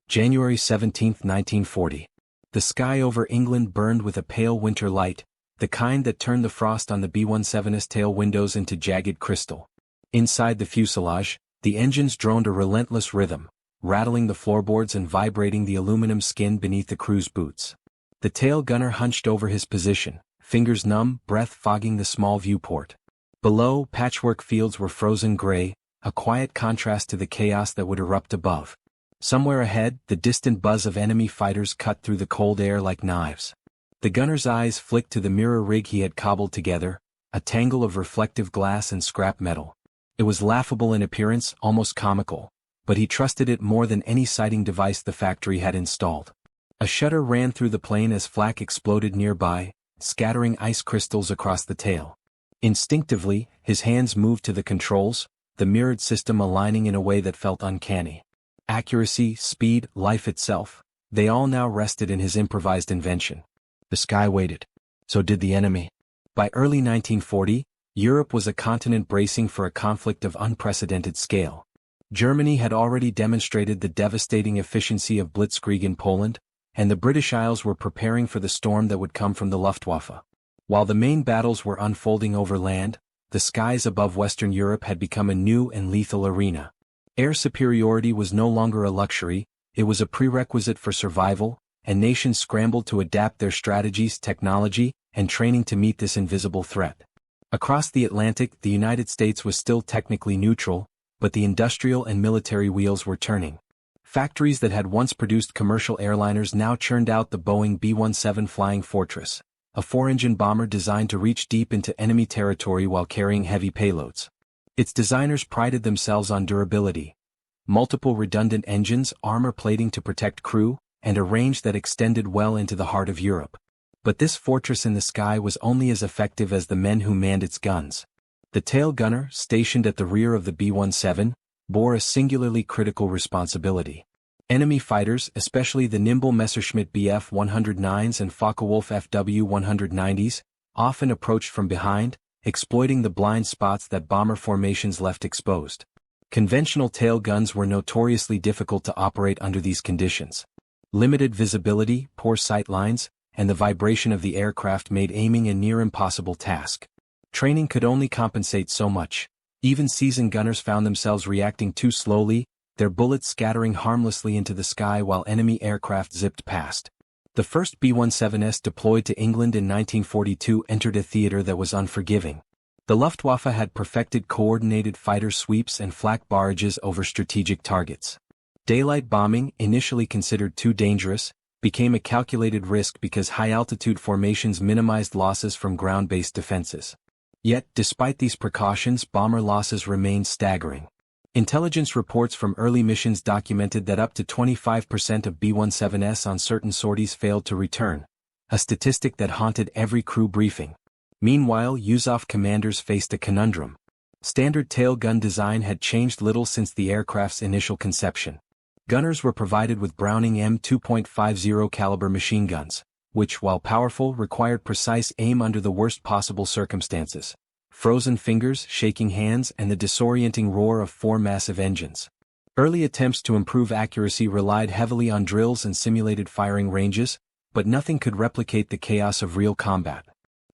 January 17, 1940. The sky over England burned with a pale winter light, the kind that turned the frost on the B-17's tail windows into jagged crystal. Inside the fuselage, the engines droned a relentless rhythm, rattling the floorboards and vibrating the aluminum skin beneath the crew's boots. The tail gunner hunched over his position, fingers numb, breath fogging the small viewport. Below, patchwork fields were frozen gray, a quiet contrast to the chaos that would erupt above. Somewhere ahead, the distant buzz of enemy fighters cut through the cold air like knives. The gunner's eyes flicked to the mirror rig he had cobbled together, a tangle of reflective glass and scrap metal. It was laughable in appearance, almost comical, but he trusted it more than any sighting device the factory had installed. A shudder ran through the plane as flak exploded nearby, scattering ice crystals across the tail. Instinctively, his hands moved to the controls, the mirrored system aligning in a way that felt uncanny. Accuracy, speed, life itself, they all now rested in his improvised invention. The sky waited. So did the enemy. By early 1940, Europe was a continent bracing for a conflict of unprecedented scale. Germany had already demonstrated the devastating efficiency of Blitzkrieg in Poland, and the British Isles were preparing for the storm that would come from the Luftwaffe. While the main battles were unfolding over land, the skies above Western Europe had become a new and lethal arena. Air superiority was no longer a luxury, it was a prerequisite for survival, and nations scrambled to adapt their strategies, technology, and training to meet this invisible threat. Across the Atlantic, the United States was still technically neutral, but the industrial and military wheels were turning. Factories that had once produced commercial airliners now churned out the Boeing B-17 Flying Fortress, a four-engine bomber designed to reach deep into enemy territory while carrying heavy payloads. Its designers prided themselves on durability. Multiple redundant engines, armor plating to protect crew, and a range that extended well into the heart of Europe. But this fortress in the sky was only as effective as the men who manned its guns. The tail gunner, stationed at the rear of the B-17, bore a singularly critical responsibility. Enemy fighters, especially the nimble Messerschmitt Bf-109s and Focke-Wulf Fw-190s, often approached from behind, exploiting the blind spots that bomber formations left exposed. Conventional tail guns were notoriously difficult to operate under these conditions. Limited visibility, poor sight lines, and the vibration of the aircraft made aiming a near-impossible task. Training could only compensate so much. Even seasoned gunners found themselves reacting too slowly, their bullets scattering harmlessly into the sky while enemy aircraft zipped past. The first B-17s deployed to England in 1942 entered a theater that was unforgiving. The Luftwaffe had perfected coordinated fighter sweeps and flak barrages over strategic targets. Daylight bombing, initially considered too dangerous, became a calculated risk because high-altitude formations minimized losses from ground-based defenses. Yet, despite these precautions, bomber losses remained staggering. Intelligence reports from early missions documented that up to 25% of B-17s on certain sorties failed to return, a statistic that haunted every crew briefing. Meanwhile, USAF commanders faced a conundrum. Standard tail gun design had changed little since the aircraft's initial conception. Gunners were provided with Browning M2.50 caliber machine guns, which, while powerful, required precise aim under the worst possible circumstances. Frozen fingers, shaking hands, and the disorienting roar of four massive engines. Early attempts to improve accuracy relied heavily on drills and simulated firing ranges, but nothing could replicate the chaos of real combat.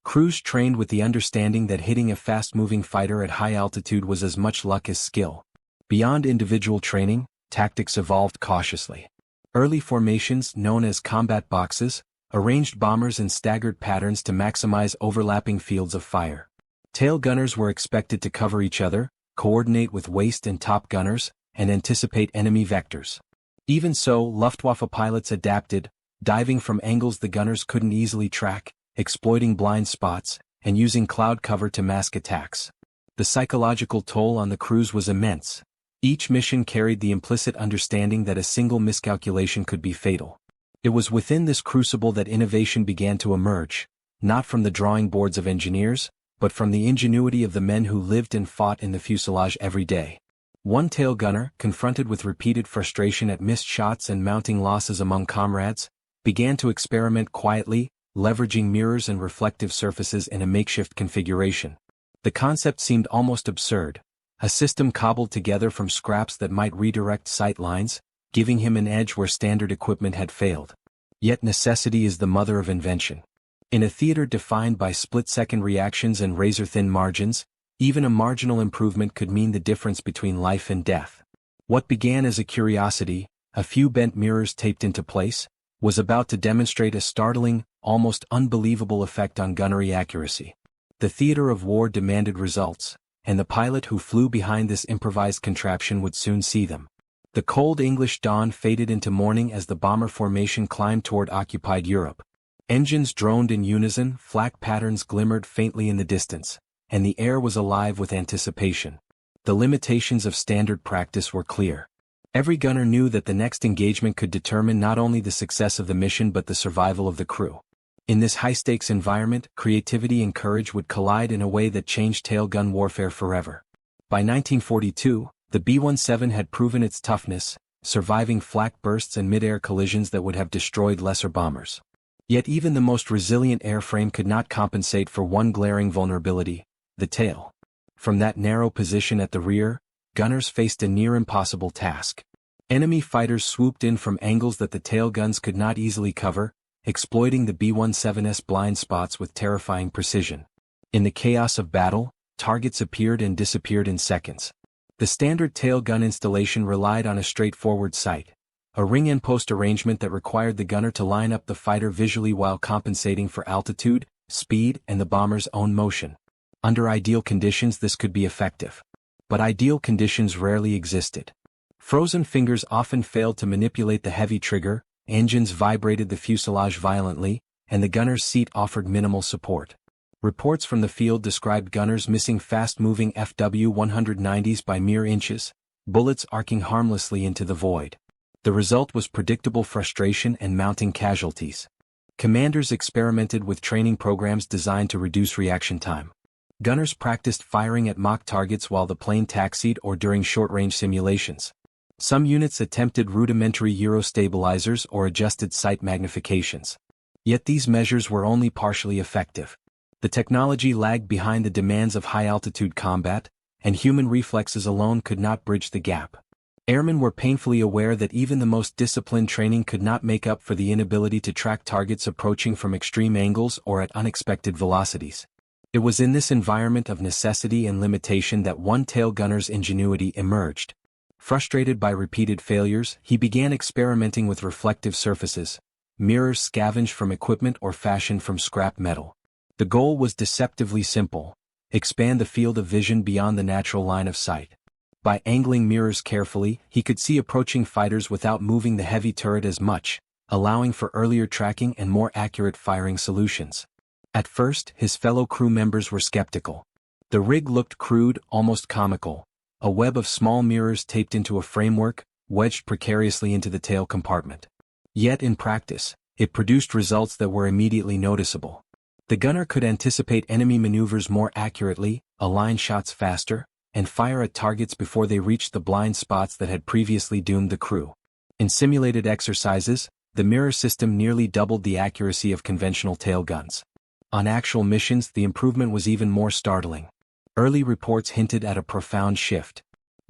Crews trained with the understanding that hitting a fast-moving fighter at high altitude was as much luck as skill. Beyond individual training, tactics evolved cautiously. Early formations, known as combat boxes, arranged bombers in staggered patterns to maximize overlapping fields of fire. Tail gunners were expected to cover each other, coordinate with waist and top gunners, and anticipate enemy vectors. Even so, Luftwaffe pilots adapted, diving from angles the gunners couldn't easily track, exploiting blind spots, and using cloud cover to mask attacks. The psychological toll on the crews was immense. Each mission carried the implicit understanding that a single miscalculation could be fatal. It was within this crucible that innovation began to emerge, not from the drawing boards of engineers, but from the ingenuity of the men who lived and fought in the fuselage every day. One tail gunner, confronted with repeated frustration at missed shots and mounting losses among comrades, began to experiment quietly, leveraging mirrors and reflective surfaces in a makeshift configuration. The concept seemed almost absurd, a system cobbled together from scraps that might redirect sight lines, giving him an edge where standard equipment had failed. Yet necessity is the mother of invention. In a theater defined by split-second reactions and razor-thin margins, even a marginal improvement could mean the difference between life and death. What began as a curiosity, a few bent mirrors taped into place, was about to demonstrate a startling, almost unbelievable effect on gunnery accuracy. The theater of war demanded results, and the pilot who flew behind this improvised contraption would soon see them. The cold English dawn faded into morning as the bomber formation climbed toward occupied Europe. Engines droned in unison, flak patterns glimmered faintly in the distance, and the air was alive with anticipation. The limitations of standard practice were clear. Every gunner knew that the next engagement could determine not only the success of the mission but the survival of the crew. In this high-stakes environment, creativity and courage would collide in a way that changed tail gun warfare forever. By 1942, the B-17 had proven its toughness, surviving flak bursts and mid-air collisions that would have destroyed lesser bombers. Yet even the most resilient airframe could not compensate for one glaring vulnerability: the tail. From that narrow position at the rear, gunners faced a near-impossible task. Enemy fighters swooped in from angles that the tail guns could not easily cover, exploiting the B-17's blind spots with terrifying precision. In the chaos of battle, targets appeared and disappeared in seconds. The standard tail gun installation relied on a straightforward sight, a ring-end post arrangement that required the gunner to line up the fighter visually while compensating for altitude, speed, and the bomber's own motion. Under ideal conditions this could be effective. But ideal conditions rarely existed. Frozen fingers often failed to manipulate the heavy trigger, engines vibrated the fuselage violently, and the gunner's seat offered minimal support. Reports from the field described gunners missing fast-moving FW-190s by mere inches, bullets arcing harmlessly into the void. The result was predictable frustration and mounting casualties. Commanders experimented with training programs designed to reduce reaction time. Gunners practiced firing at mock targets while the plane taxied or during short-range simulations. Some units attempted rudimentary gyro stabilizers or adjusted sight magnifications. Yet these measures were only partially effective. The technology lagged behind the demands of high-altitude combat, and human reflexes alone could not bridge the gap. Airmen were painfully aware that even the most disciplined training could not make up for the inability to track targets approaching from extreme angles or at unexpected velocities. It was in this environment of necessity and limitation that one tail gunner's ingenuity emerged. Frustrated by repeated failures, he began experimenting with reflective surfaces, mirrors scavenged from equipment or fashioned from scrap metal. The goal was deceptively simple: expand the field of vision beyond the natural line of sight. By angling mirrors carefully, he could see approaching fighters without moving the heavy turret as much, allowing for earlier tracking and more accurate firing solutions. At first, his fellow crew members were skeptical. The rig looked crude, almost comical, a web of small mirrors taped into a framework, wedged precariously into the tail compartment. Yet in practice, it produced results that were immediately noticeable. The gunner could anticipate enemy maneuvers more accurately, align shots faster, and fire at targets before they reached the blind spots that had previously doomed the crew. In simulated exercises, the mirror system nearly doubled the accuracy of conventional tail guns. On actual missions, the improvement was even more startling. Early reports hinted at a profound shift.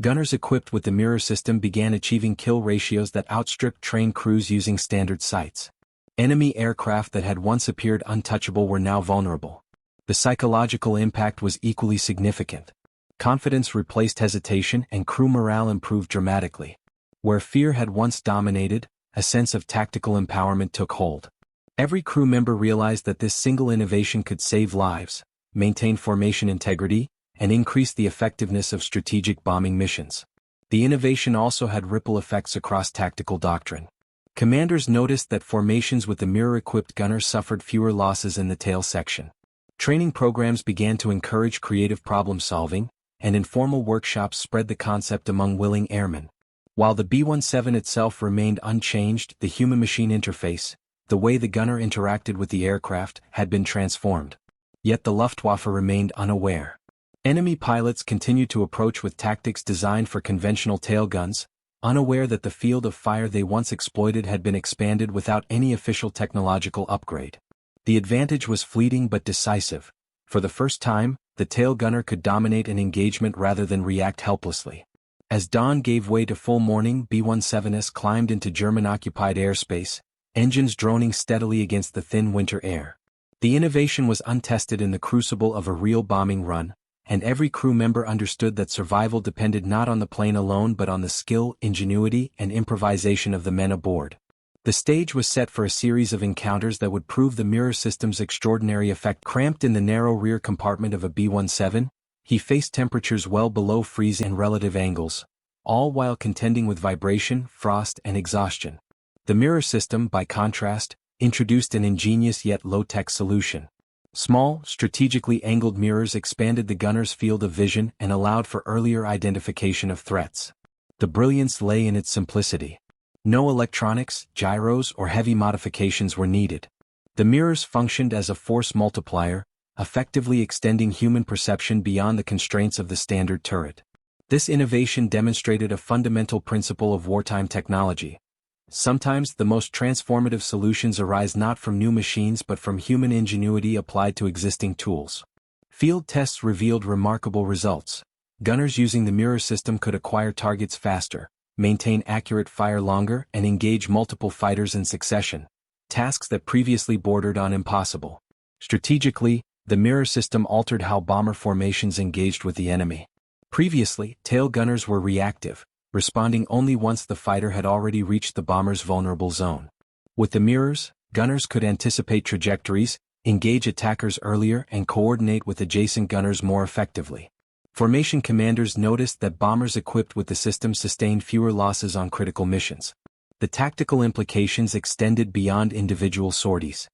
Gunners equipped with the mirror system began achieving kill ratios that outstripped trained crews using standard sights. Enemy aircraft that had once appeared untouchable were now vulnerable. The psychological impact was equally significant. Confidence replaced hesitation and crew morale improved dramatically. Where fear had once dominated, a sense of tactical empowerment took hold. Every crew member realized that this single innovation could save lives, maintain formation integrity, and increase the effectiveness of strategic bombing missions. The innovation also had ripple effects across tactical doctrine. Commanders noticed that formations with the mirror-equipped gunner suffered fewer losses in the tail section. Training programs began to encourage creative problem-solving, and informal workshops spread the concept among willing airmen. While the B-17 itself remained unchanged, the human-machine interface, the way the gunner interacted with the aircraft, had been transformed. Yet the Luftwaffe remained unaware. Enemy pilots continued to approach with tactics designed for conventional tail guns, unaware that the field of fire they once exploited had been expanded without any official technological upgrade. The advantage was fleeting but decisive. For the first time, the tail gunner could dominate an engagement rather than react helplessly. As dawn gave way to full morning, B-17s climbed into German-occupied airspace, engines droning steadily against the thin winter air. The innovation was untested in the crucible of a real bombing run, and every crew member understood that survival depended not on the plane alone but on the skill, ingenuity, and improvisation of the men aboard. The stage was set for a series of encounters that would prove the mirror system's extraordinary effect. Cramped in the narrow rear compartment of a B-17, he faced temperatures well below freezing and relative angles, all while contending with vibration, frost, and exhaustion. The mirror system, by contrast, introduced an ingenious yet low-tech solution. Small, strategically angled mirrors expanded the gunner's field of vision and allowed for earlier identification of threats. The brilliance lay in its simplicity. No electronics, gyros, or heavy modifications were needed. The mirrors functioned as a force multiplier, effectively extending human perception beyond the constraints of the standard turret. This innovation demonstrated a fundamental principle of wartime technology. Sometimes the most transformative solutions arise not from new machines but from human ingenuity applied to existing tools. Field tests revealed remarkable results. Gunners using the mirror system could acquire targets faster, maintain accurate fire longer, and engage multiple fighters in succession, tasks that previously bordered on impossible. Strategically, the mirror system altered how bomber formations engaged with the enemy. Previously, tail gunners were reactive, responding only once the fighter had already reached the bomber's vulnerable zone. With the mirrors, gunners could anticipate trajectories, engage attackers earlier, and coordinate with adjacent gunners more effectively. Formation commanders noticed that bombers equipped with the system sustained fewer losses on critical missions. The tactical implications extended beyond individual sorties.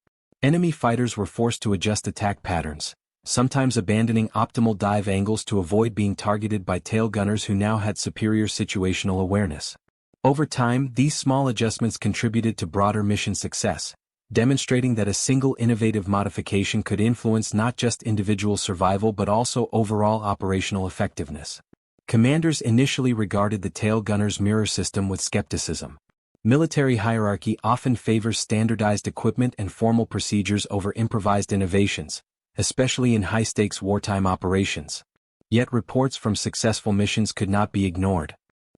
Enemy fighters were forced to adjust attack patterns, sometimes abandoning optimal dive angles to avoid being targeted by tail gunners who now had superior situational awareness. Over time, these small adjustments contributed to broader mission success, demonstrating that a single innovative modification could influence not just individual survival but also overall operational effectiveness. Commanders initially regarded the tail gunner's mirror system with skepticism. Military hierarchy often favors standardized equipment and formal procedures over improvised innovations, especially in high-stakes wartime operations. Yet reports from successful missions could not be ignored.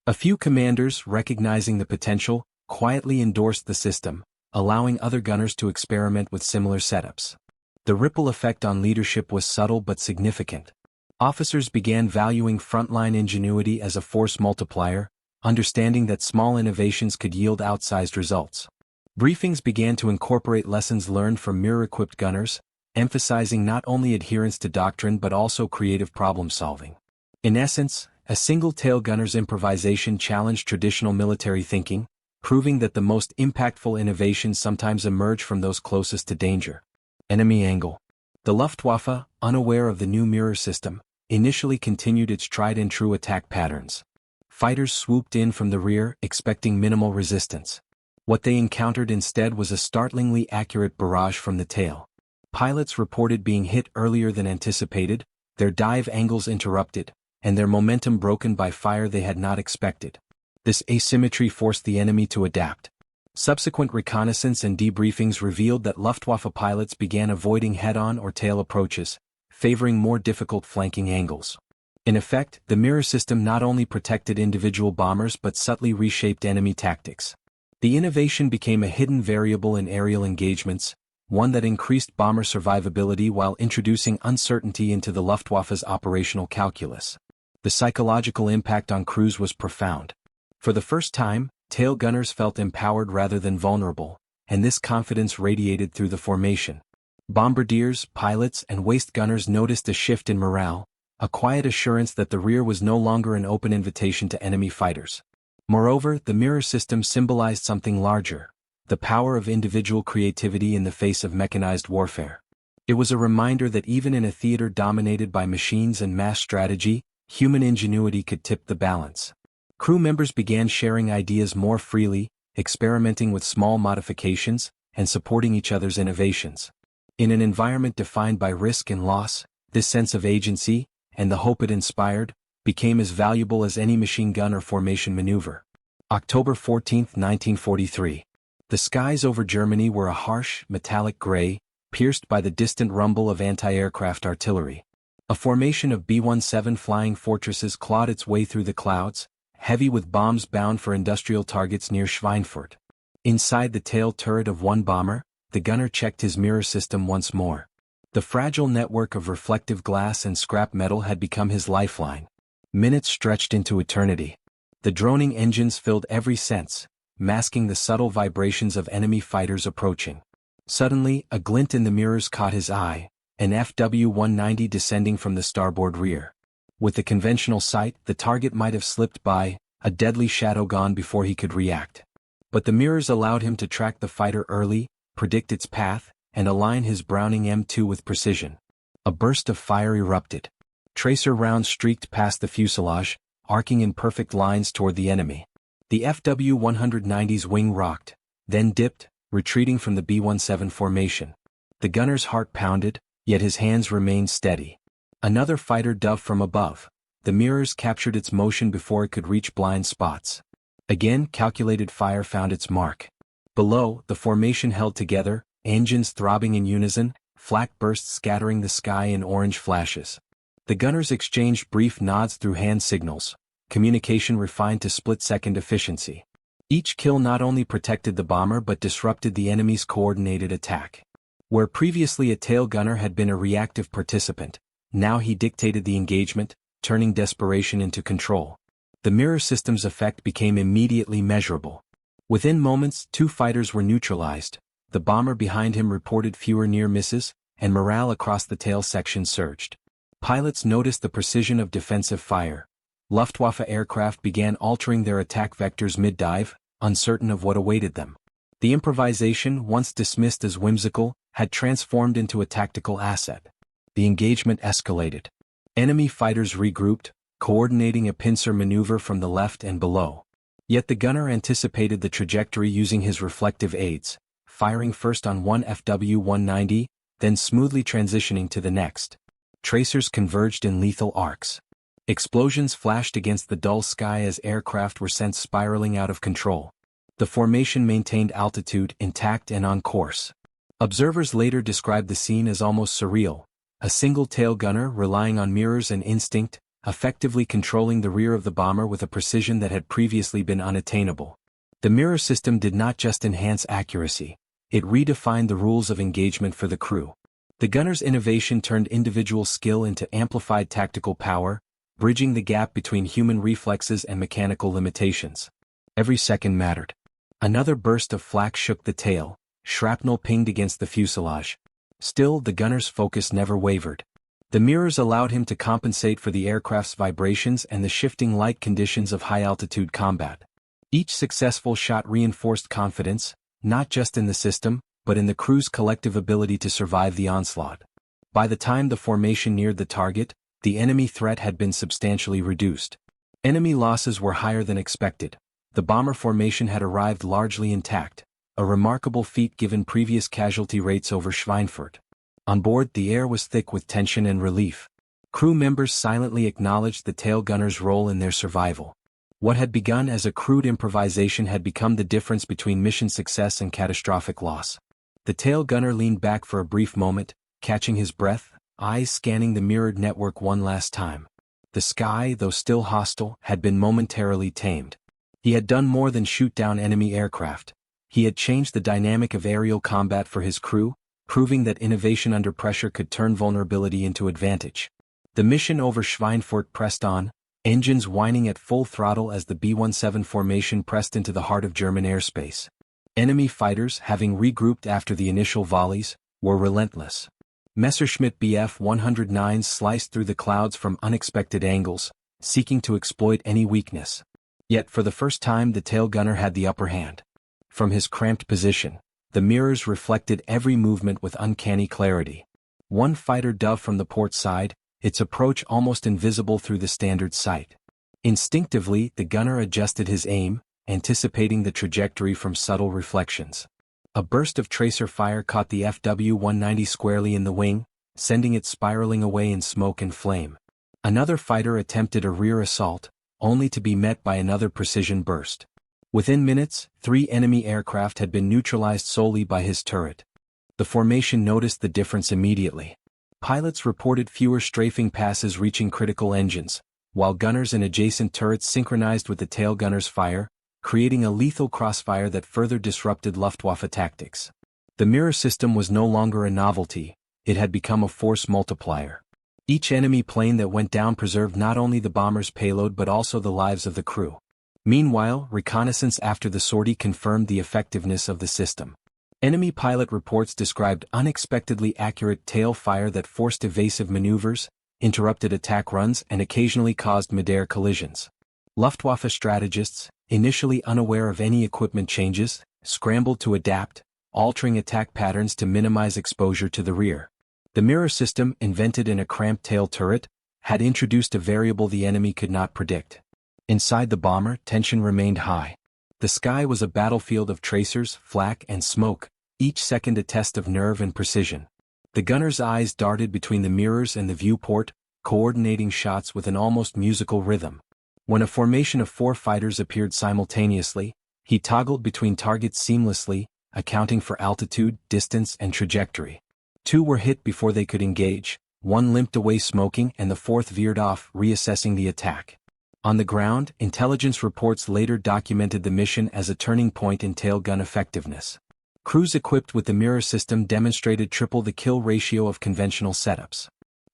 A few commanders, recognizing the potential, quietly endorsed the system, allowing other gunners to experiment with similar setups. The ripple effect on leadership was subtle but significant. Officers began valuing frontline ingenuity as a force multiplier, understanding that small innovations could yield outsized results. Briefings began to incorporate lessons learned from mirror-equipped gunners, emphasizing not only adherence to doctrine but also creative problem-solving. In essence, a single tail gunner's improvisation challenged traditional military thinking, proving that the most impactful innovations sometimes emerge from those closest to danger. Enemy angle. The Luftwaffe, unaware of the new mirror system, initially continued its tried-and-true attack patterns. Fighters swooped in from the rear, expecting minimal resistance. What they encountered instead was a startlingly accurate barrage from the tail. Pilots reported being hit earlier than anticipated, their dive angles interrupted, and their momentum broken by fire they had not expected. This asymmetry forced the enemy to adapt. Subsequent reconnaissance and debriefings revealed that Luftwaffe pilots began avoiding head-on or tail approaches, favoring more difficult flanking angles. In effect, the mirror system not only protected individual bombers but subtly reshaped enemy tactics. The innovation became a hidden variable in aerial engagements, one that increased bomber survivability while introducing uncertainty into the Luftwaffe's operational calculus. The psychological impact on crews was profound. For the first time, tail gunners felt empowered rather than vulnerable, and this confidence radiated through the formation. Bombardiers, pilots, and waist gunners noticed a shift in morale, a quiet assurance that the rear was no longer an open invitation to enemy fighters. Moreover, the mirror system symbolized something larger: the power of individual creativity in the face of mechanized warfare. It was a reminder that even in a theater dominated by machines and mass strategy, human ingenuity could tip the balance. Crew members began sharing ideas more freely, experimenting with small modifications, and supporting each other's innovations. In an environment defined by risk and loss, this sense of agency, and the hope it inspired, became as valuable as any machine gun or formation maneuver. October 14, 1943. The skies over Germany were a harsh, metallic gray, pierced by the distant rumble of anti-aircraft artillery. A formation of B-17 flying fortresses clawed its way through the clouds, heavy with bombs bound for industrial targets near Schweinfurt. Inside the tail turret of one bomber, the gunner checked his mirror system once more. The fragile network of reflective glass and scrap metal had become his lifeline. Minutes stretched into eternity. The droning engines filled every sense, masking the subtle vibrations of enemy fighters approaching. Suddenly, a glint in the mirrors caught his eye, an FW-190 descending from the starboard rear. With the conventional sight, the target might have slipped by, a deadly shadow gone before he could react. But the mirrors allowed him to track the fighter early, predict its path, and align his Browning M2 with precision. A burst of fire erupted. Tracer rounds streaked past the fuselage, arcing in perfect lines toward the enemy. The FW-190's wing rocked, then dipped, retreating from the B-17 formation. The gunner's heart pounded, yet his hands remained steady. Another fighter dove from above. The mirrors captured its motion before it could reach blind spots. Again, calculated fire found its mark. Below, the formation held together, engines throbbing in unison, flak bursts scattering the sky in orange flashes. The gunners exchanged brief nods through hand signals, communication refined to split-second efficiency. Each kill not only protected the bomber but disrupted the enemy's coordinated attack. Where previously a tail gunner had been a reactive participant, now he dictated the engagement, turning desperation into control. The mirror system's effect became immediately measurable. Within moments, two fighters were neutralized. The bomber behind him reported fewer near misses, and morale across the tail section surged. Pilots noticed the precision of defensive fire. Luftwaffe aircraft began altering their attack vectors mid-dive, uncertain of what awaited them. The improvisation, once dismissed as whimsical, had transformed into a tactical asset. The engagement escalated. Enemy fighters regrouped, coordinating a pincer maneuver from the left and below. Yet the gunner anticipated the trajectory using his reflective aids, firing first on one FW-190, then smoothly transitioning to the next. Tracers converged in lethal arcs. Explosions flashed against the dull sky as aircraft were sent spiraling out of control. The formation maintained altitude intact and on course. Observers later described the scene as almost surreal. A single tail gunner relying on mirrors and instinct, effectively controlling the rear of the bomber with a precision that had previously been unattainable. The mirror system did not just enhance accuracy, it redefined the rules of engagement for the crew. The gunner's innovation turned individual skill into amplified tactical power, bridging the gap between human reflexes and mechanical limitations. Every second mattered. Another burst of flak shook the tail, shrapnel pinged against the fuselage. Still, the gunner's focus never wavered. The mirrors allowed him to compensate for the aircraft's vibrations and the shifting light conditions of high-altitude combat. Each successful shot reinforced confidence, not just in the system, but in the crew's collective ability to survive the onslaught. By the time the formation neared the target, the enemy threat had been substantially reduced. Enemy losses were higher than expected. The bomber formation had arrived largely intact, a remarkable feat given previous casualty rates over Schweinfurt. On board, the air was thick with tension and relief. Crew members silently acknowledged the tail gunner's role in their survival. What had begun as a crude improvisation had become the difference between mission success and catastrophic loss. The tail gunner leaned back for a brief moment, catching his breath, eyes scanning the mirrored network one last time. The sky, though still hostile, had been momentarily tamed. He had done more than shoot down enemy aircraft. He had changed the dynamic of aerial combat for his crew, proving that innovation under pressure could turn vulnerability into advantage. The mission over Schweinfurt pressed on, engines whining at full throttle as the B-17 formation pressed into the heart of German airspace. Enemy fighters, having regrouped after the initial volleys, were relentless. Messerschmitt Bf-109s sliced through the clouds from unexpected angles, seeking to exploit any weakness. Yet for the first time the tail gunner had the upper hand. From his cramped position, the mirrors reflected every movement with uncanny clarity. One fighter dove from the port side, its approach almost invisible through the standard sight. Instinctively, the gunner adjusted his aim, anticipating the trajectory from subtle reflections. A burst of tracer fire caught the FW-190 squarely in the wing, sending it spiraling away in smoke and flame. Another fighter attempted a rear assault, only to be met by another precision burst. Within minutes, 3 enemy aircraft had been neutralized solely by his turret. The formation noticed the difference immediately. Pilots reported fewer strafing passes reaching critical engines, while gunners and adjacent turrets synchronized with the tail gunners' fire, creating a lethal crossfire that further disrupted Luftwaffe tactics. The mirror system was no longer a novelty, it had become a force multiplier. Each enemy plane that went down preserved not only the bomber's payload but also the lives of the crew. Meanwhile, reconnaissance after the sortie confirmed the effectiveness of the system. Enemy pilot reports described unexpectedly accurate tail fire that forced evasive maneuvers, interrupted attack runs and occasionally caused mid-air collisions. Luftwaffe strategists, initially unaware of any equipment changes, scrambled to adapt, altering attack patterns to minimize exposure to the rear. The mirror system, invented in a cramped tail turret, had introduced a variable the enemy could not predict. Inside the bomber, tension remained high. The sky was a battlefield of tracers, flak and smoke, each second a test of nerve and precision. The gunner's eyes darted between the mirrors and the viewport, coordinating shots with an almost musical rhythm. When a formation of 4 fighters appeared simultaneously, he toggled between targets seamlessly, accounting for altitude, distance and trajectory. 2 were hit before they could engage, 1 limped away smoking and the 4th veered off, reassessing the attack. On the ground, intelligence reports later documented the mission as a turning point in tail gun effectiveness. Crews equipped with the mirror system demonstrated triple the kill ratio of conventional setups.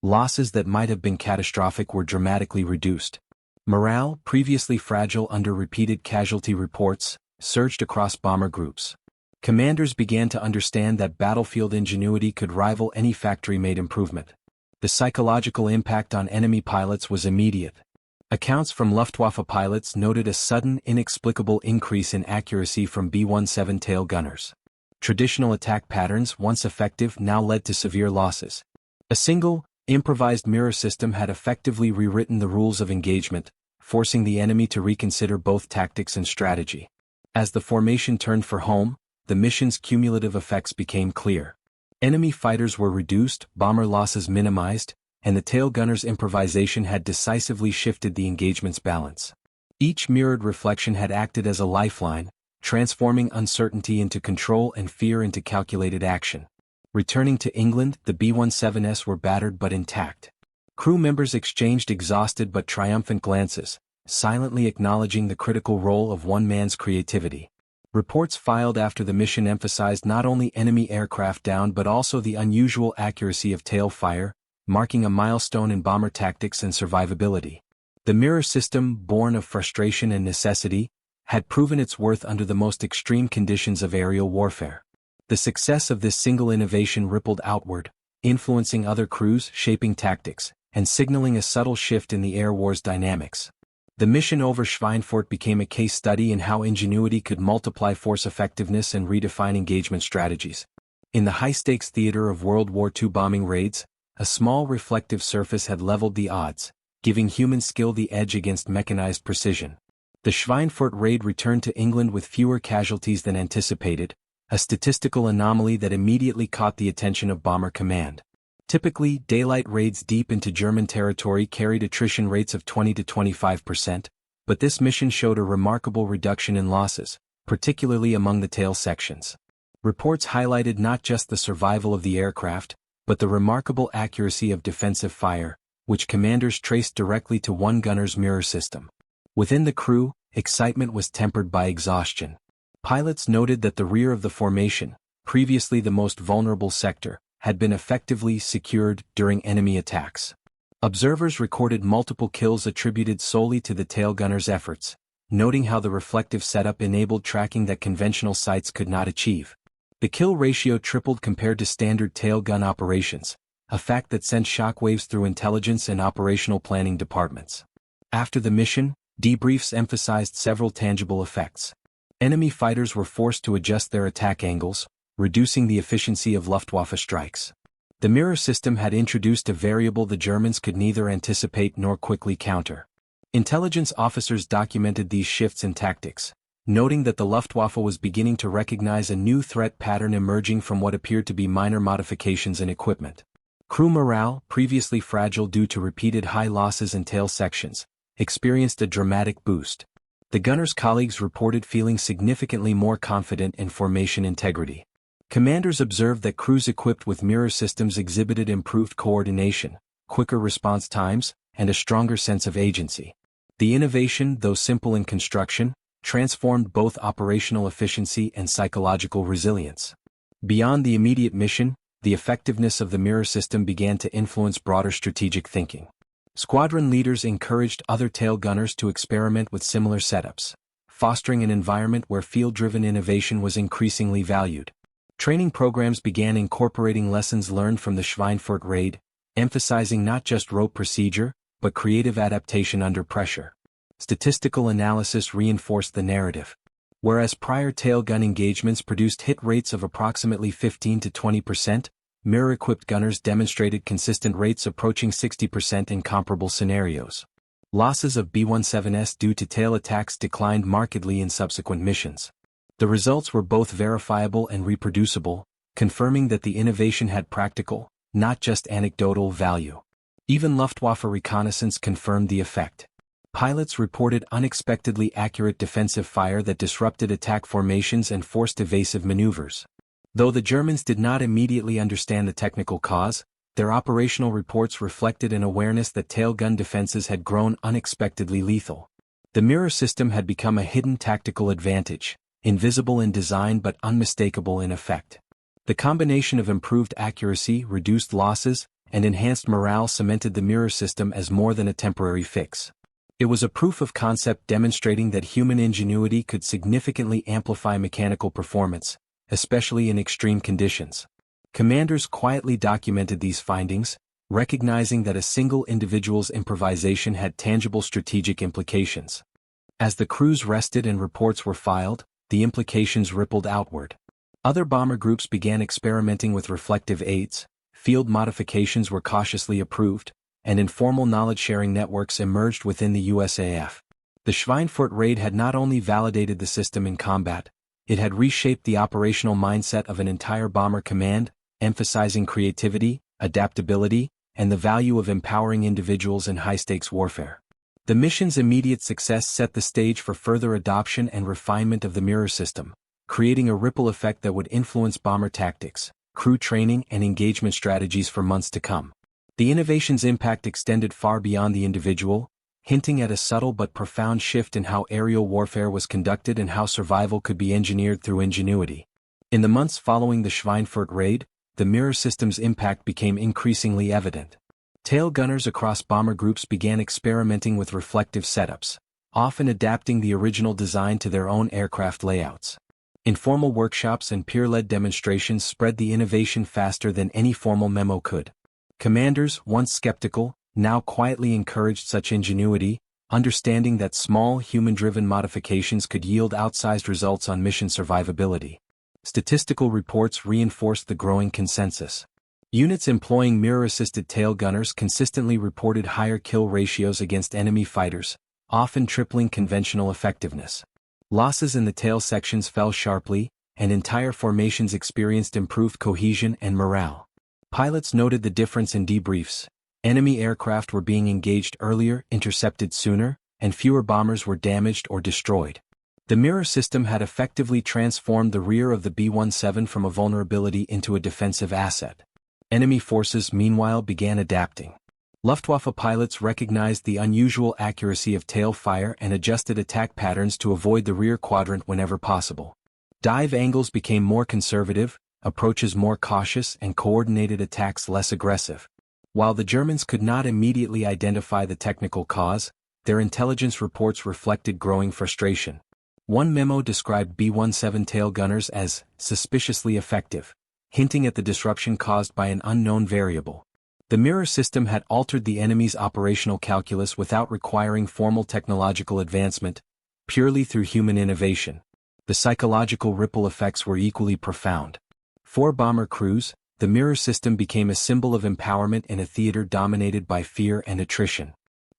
Losses that might have been catastrophic were dramatically reduced. Morale, previously fragile under repeated casualty reports, surged across bomber groups. Commanders began to understand that battlefield ingenuity could rival any factory-made improvement. The psychological impact on enemy pilots was immediate. Accounts from Luftwaffe pilots noted a sudden, inexplicable increase in accuracy from B-17 tail gunners. Traditional attack patterns, once effective, now led to severe losses. A single, improvised mirror system had effectively rewritten the rules of engagement, forcing the enemy to reconsider both tactics and strategy. As the formation turned for home, the mission's cumulative effects became clear. Enemy fighters were reduced, bomber losses minimized, and the tail gunner's improvisation had decisively shifted the engagement's balance. Each mirrored reflection had acted as a lifeline, transforming uncertainty into control and fear into calculated action. Returning to England, the B-17s were battered but intact. Crew members exchanged exhausted but triumphant glances, silently acknowledging the critical role of one man's creativity. Reports filed after the mission emphasized not only enemy aircraft down but also the unusual accuracy of tail fire, marking a milestone in bomber tactics and survivability. The mirror system, born of frustration and necessity, had proven its worth under the most extreme conditions of aerial warfare. The success of this single innovation rippled outward, influencing other crews, shaping tactics, and signaling a subtle shift in the air war's dynamics. The mission over Schweinfurt became a case study in how ingenuity could multiply force effectiveness and redefine engagement strategies. In the high-stakes theater of World War II bombing raids, a small reflective surface had leveled the odds, giving human skill the edge against mechanized precision. The Schweinfurt raid returned to England with fewer casualties than anticipated, a statistical anomaly that immediately caught the attention of Bomber Command. Typically, daylight raids deep into German territory carried attrition rates of 20 to 25%, but this mission showed a remarkable reduction in losses, particularly among the tail sections. Reports highlighted not just the survival of the aircraft, but the remarkable accuracy of defensive fire, which commanders traced directly to one gunner's mirror system. Within the crew, excitement was tempered by exhaustion. Pilots noted that the rear of the formation, previously the most vulnerable sector, had been effectively secured during enemy attacks. Observers recorded multiple kills attributed solely to the tail gunner's efforts, noting how the reflective setup enabled tracking that conventional sights could not achieve. The kill ratio tripled compared to standard tail gun operations, a fact that sent shockwaves through intelligence and operational planning departments. After the mission, debriefs emphasized several tangible effects. Enemy fighters were forced to adjust their attack angles, reducing the efficiency of Luftwaffe strikes. The mirror system had introduced a variable the Germans could neither anticipate nor quickly counter. Intelligence officers documented these shifts in tactics, noting that the Luftwaffe was beginning to recognize a new threat pattern emerging from what appeared to be minor modifications in equipment. Crew morale, previously fragile due to repeated high losses in tail sections, experienced a dramatic boost. The gunners' colleagues reported feeling significantly more confident in formation integrity. Commanders observed that crews equipped with mirror systems exhibited improved coordination, quicker response times, and a stronger sense of agency. The innovation, though simple in construction, transformed both operational efficiency and psychological resilience. Beyond the immediate mission, the effectiveness of the mirror system began to influence broader strategic thinking. Squadron leaders encouraged other tail gunners to experiment with similar setups, fostering an environment where field-driven innovation was increasingly valued. Training programs began incorporating lessons learned from the Schweinfurt raid, emphasizing not just rote procedure, but creative adaptation under pressure. Statistical analysis reinforced the narrative. Whereas prior tail gun engagements produced hit rates of approximately 15 to 20%, mirror-equipped gunners demonstrated consistent rates approaching 60% in comparable scenarios. Losses of B-17s due to tail attacks declined markedly in subsequent missions. The results were both verifiable and reproducible, confirming that the innovation had practical, not just anecdotal value. Even Luftwaffe reconnaissance confirmed the effect. Pilots reported unexpectedly accurate defensive fire that disrupted attack formations and forced evasive maneuvers. Though the Germans did not immediately understand the technical cause, their operational reports reflected an awareness that tail gun defenses had grown unexpectedly lethal. The mirror system had become a hidden tactical advantage, invisible in design but unmistakable in effect. The combination of improved accuracy, reduced losses, and enhanced morale cemented the mirror system as more than a temporary fix. It was a proof of concept demonstrating that human ingenuity could significantly amplify mechanical performance, especially in extreme conditions. Commanders quietly documented these findings, recognizing that a single individual's improvisation had tangible strategic implications. As the crews rested and reports were filed, the implications rippled outward. Other bomber groups began experimenting with reflective aids, field modifications were cautiously approved, and informal knowledge-sharing networks emerged within the USAF. The Schweinfurt raid had not only validated the system in combat, it had reshaped the operational mindset of an entire bomber command, emphasizing creativity, adaptability, and the value of empowering individuals in high-stakes warfare. The mission's immediate success set the stage for further adoption and refinement of the mirror system, creating a ripple effect that would influence bomber tactics, crew training, and engagement strategies for months to come. The innovation's impact extended far beyond the individual, hinting at a subtle but profound shift in how aerial warfare was conducted and how survival could be engineered through ingenuity. In the months following the Schweinfurt raid, the mirror system's impact became increasingly evident. Tail gunners across bomber groups began experimenting with reflective setups, often adapting the original design to their own aircraft layouts. Informal workshops and peer-led demonstrations spread the innovation faster than any formal memo could. Commanders, once skeptical, now quietly encouraged such ingenuity, understanding that small human-driven modifications could yield outsized results on mission survivability. Statistical reports reinforced the growing consensus. Units employing mirror-assisted tail gunners consistently reported higher kill ratios against enemy fighters, often tripling conventional effectiveness. Losses in the tail sections fell sharply, and entire formations experienced improved cohesion and morale. Pilots noted the difference in debriefs. Enemy aircraft were being engaged earlier, intercepted sooner, and fewer bombers were damaged or destroyed. The mirror system had effectively transformed the rear of the B-17 from a vulnerability into a defensive asset. Enemy forces, meanwhile, began adapting. Luftwaffe pilots recognized the unusual accuracy of tail fire and adjusted attack patterns to avoid the rear quadrant whenever possible. Dive angles became more conservative, approaches more cautious, and coordinated attacks less aggressive. While the Germans could not immediately identify the technical cause, their intelligence reports reflected growing frustration. One memo described B-17 tail gunners as suspiciously effective, hinting at the disruption caused by an unknown variable. The mirror system had altered the enemy's operational calculus without requiring formal technological advancement, purely through human innovation. The psychological ripple effects were equally profound. For bomber crews, the mirror system became a symbol of empowerment in a theater dominated by fear and attrition.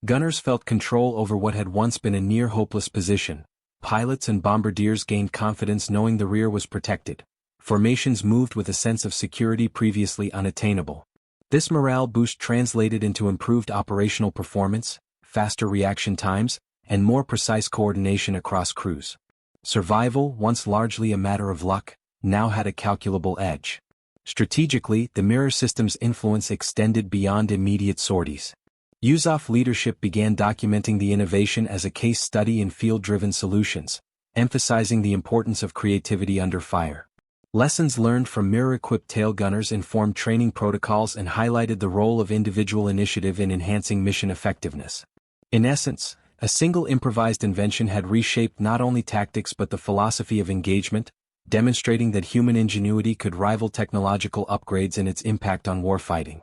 Gunners felt control over what had once been a near-hopeless position. Pilots and bombardiers gained confidence knowing the rear was protected. Formations moved with a sense of security previously unattainable. This morale boost translated into improved operational performance, faster reaction times, and more precise coordination across crews. Survival, once largely a matter of luck, now had a calculable edge. Strategically, the mirror system's influence extended beyond immediate sorties. Yusuf's leadership began documenting the innovation as a case study in field-driven solutions, emphasizing the importance of creativity under fire. Lessons learned from mirror-equipped tail gunners informed training protocols and highlighted the role of individual initiative in enhancing mission effectiveness. In essence, a single improvised invention had reshaped not only tactics but the philosophy of engagement, demonstrating that human ingenuity could rival technological upgrades in its impact on warfighting.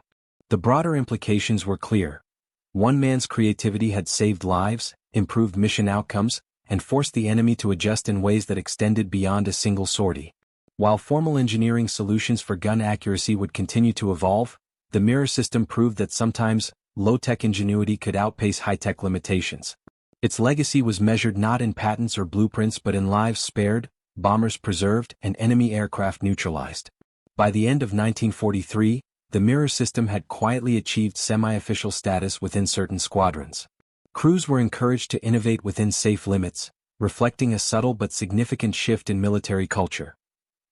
The broader implications were clear. One man's creativity had saved lives, improved mission outcomes, and forced the enemy to adjust in ways that extended beyond a single sortie. While formal engineering solutions for gun accuracy would continue to evolve, the mirror system proved that sometimes, low-tech ingenuity could outpace high-tech limitations. Its legacy was measured not in patents or blueprints but in lives spared, bombers preserved, and enemy aircraft neutralized. By the end of 1943, the mirror system had quietly achieved semi-official status within certain squadrons. Crews were encouraged to innovate within safe limits, reflecting a subtle but significant shift in military culture.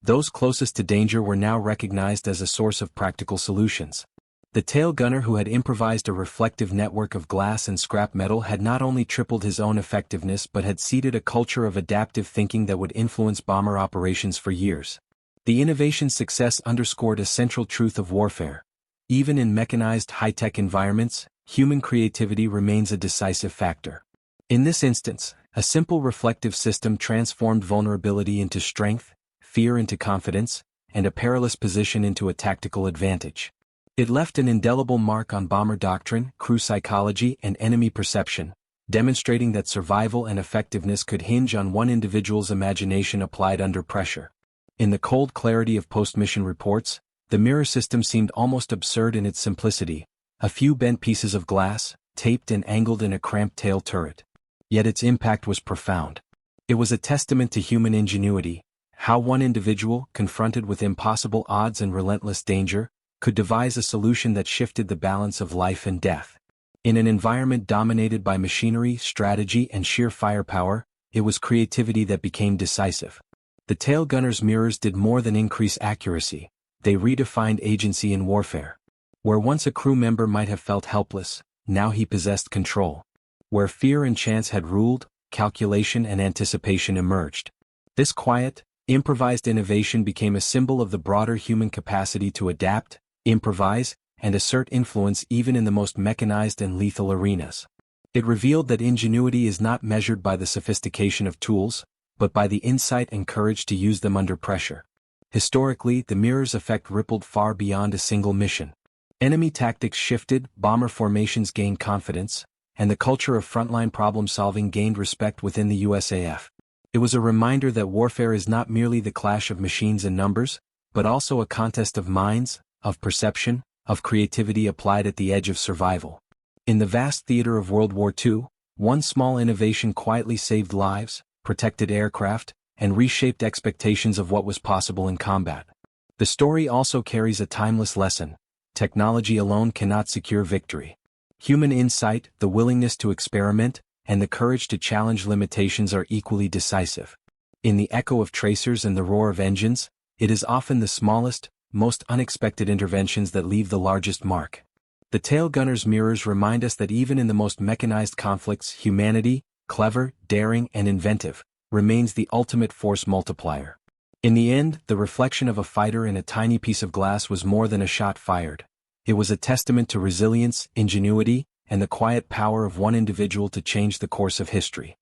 Those closest to danger were now recognized as a source of practical solutions. The tail gunner who had improvised a reflective network of glass and scrap metal had not only tripled his own effectiveness but had seeded a culture of adaptive thinking that would influence bomber operations for years. The innovation's success underscored a central truth of warfare. Even in mechanized high-tech environments, human creativity remains a decisive factor. In this instance, a simple reflective system transformed vulnerability into strength, fear into confidence, and a perilous position into a tactical advantage. It left an indelible mark on bomber doctrine, crew psychology, and enemy perception, demonstrating that survival and effectiveness could hinge on one individual's imagination applied under pressure. In the cold clarity of post-mission reports, the mirror system seemed almost absurd in its simplicity, a few bent pieces of glass, taped and angled in a cramped tail turret. Yet its impact was profound. It was a testament to human ingenuity, how one individual, confronted with impossible odds and relentless danger, could devise a solution that shifted the balance of life and death. In an environment dominated by machinery, strategy, and sheer firepower, it was creativity that became decisive. The tail gunner's mirrors did more than increase accuracy, they redefined agency in warfare. Where once a crew member might have felt helpless, now he possessed control. Where fear and chance had ruled, calculation and anticipation emerged. This quiet, improvised innovation became a symbol of the broader human capacity to adapt, improvise, and assert influence even in the most mechanized and lethal arenas. It revealed that ingenuity is not measured by the sophistication of tools, but by the insight and courage to use them under pressure. Historically, the mirror's effect rippled far beyond a single mission. Enemy tactics shifted, bomber formations gained confidence, and the culture of frontline problem-solving gained respect within the USAF. It was a reminder that warfare is not merely the clash of machines and numbers, but also a contest of minds, of perception, of creativity applied at the edge of survival. In the vast theater of World War II, one small innovation quietly saved lives, protected aircraft, and reshaped expectations of what was possible in combat. The story also carries a timeless lesson: technology alone cannot secure victory. Human insight, the willingness to experiment, and the courage to challenge limitations are equally decisive. In the echo of tracers and the roar of engines, it is often the smallest, most unexpected interventions that leave the largest mark. The tail gunner's mirrors remind us that even in the most mechanized conflicts, humanity, clever, daring, and inventive, remains the ultimate force multiplier. In the end, the reflection of a fighter in a tiny piece of glass was more than a shot fired. It was a testament to resilience, ingenuity, and the quiet power of one individual to change the course of history.